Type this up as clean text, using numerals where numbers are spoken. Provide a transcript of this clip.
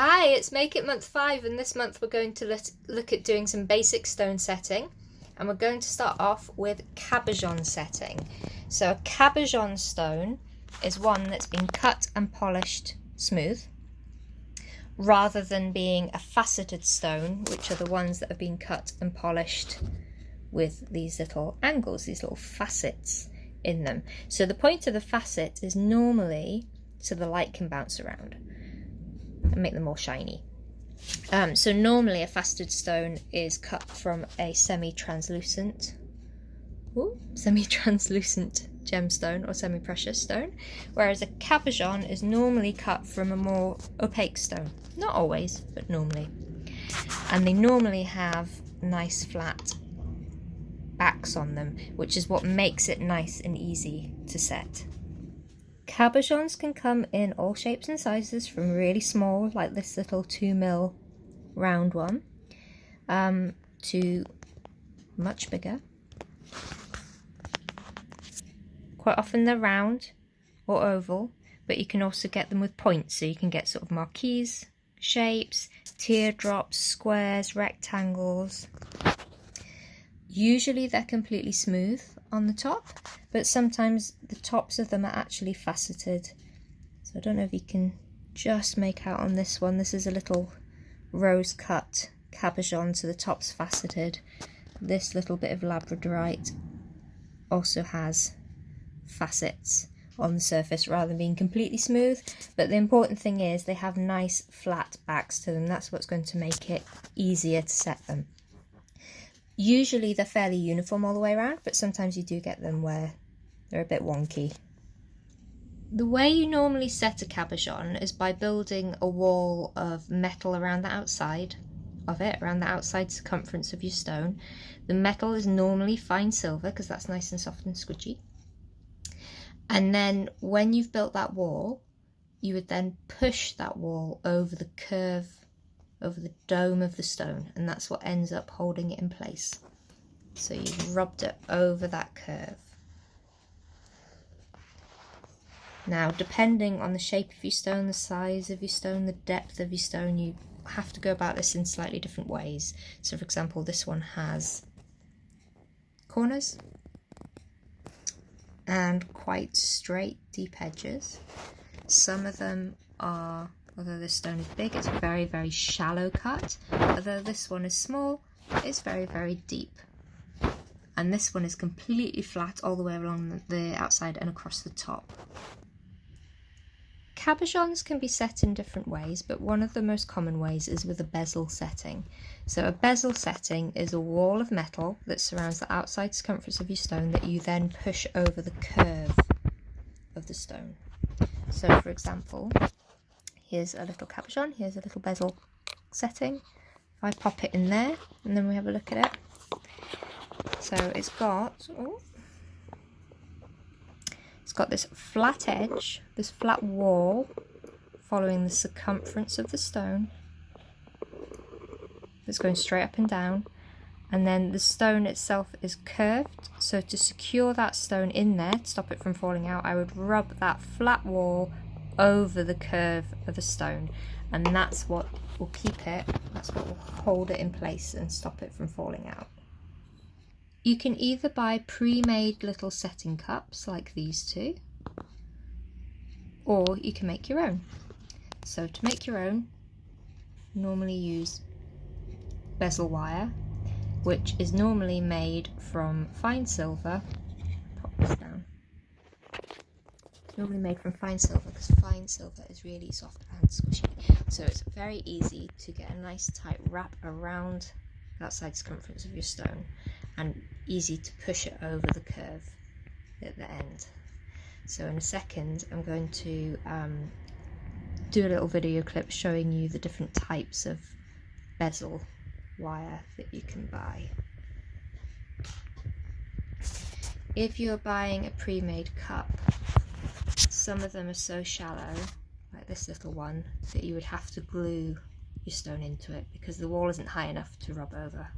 Hi, it's Make It month 5, and this month we're going to look at doing some basic stone setting, and we're going to start off with Cabochon setting. So a Cabochon stone is one that's been cut and polished smooth, rather than being a faceted stone, which are the ones that have been cut and polished with these little angles, these little facets in them. So the point of the facet is normally so the light can bounce around and make them more shiny. So normally a faceted stone is cut from a semi-translucent gemstone or semi-precious stone, whereas a cabochon is normally cut from a more opaque stone. Not always, but normally. And they normally have nice flat backs on them, which is what makes it nice and easy to set. Cabochons can come in all shapes and sizes, from really small, like this little 2mm round one, to much bigger. Quite often they're round or oval, but you can also get them with points, so you can get sort of marquise shapes, teardrops, squares, rectangles. Usually they're completely smooth on the top, but sometimes the tops of them are actually faceted. So I don't know if you can just make out on this one. This is a little rose cut cabochon, so the top's faceted. This little bit of labradorite also has facets on the surface rather than being completely smooth, but the important thing is they have nice flat backs to them. That's what's going to make it easier to set them. Usually they're fairly uniform all the way around, but sometimes you do get them where they're a bit wonky. The way you normally set a cabochon is by building a wall of metal around the outside of it, around the outside circumference of your stone. The metal is normally fine silver because that's nice and soft and squidgy. And then when you've built that wall, you would then push that wall over the curve, over the dome of the stone, and that's what ends up holding it in place. So you've rubbed it over that curve. Now, depending on the shape of your stone, the size of your stone, the depth of your stone, you have to go about this in slightly different ways. So for example, this one has corners and quite straight, deep edges. Some of them are, although this stone is big, it's a very, very shallow cut. Although this one is small, it's very, very deep. And this one is completely flat all the way along the outside and across the top. Cabochons can be set in different ways, but one of the most common ways is with a bezel setting. So a bezel setting is a wall of metal that surrounds the outside circumference of your stone that you then push over the curve of the stone. So for example, here's a little cabochon, here's a little bezel setting. If I pop it in there and then we have a look at it. So it's got this flat edge, this flat wall following the circumference of the stone. It's going straight up and down, and then the stone itself is curved. So to secure that stone in there, to stop it from falling out, I would rub that flat wall over the curve of the stone, and that's what will keep it, that's what will hold it in place and stop it from falling out. You can either buy pre-made little setting cups like these two, or you can make your own. So to make your own, normally use bezel wire, which is normally made from fine silver. Pop this down. It's normally made from fine silver because fine silver is really soft and squishy. So it's very easy to get a nice tight wrap around the outside circumference of your stone, and easy to push it over the curve at the end. So in a second I'm going to do a little video clip showing you the different types of bezel wire that you can buy. If you're buying a pre-made cup, some of them are so shallow, like this little one, that you would have to glue your stone into it because the wall isn't high enough to rub over.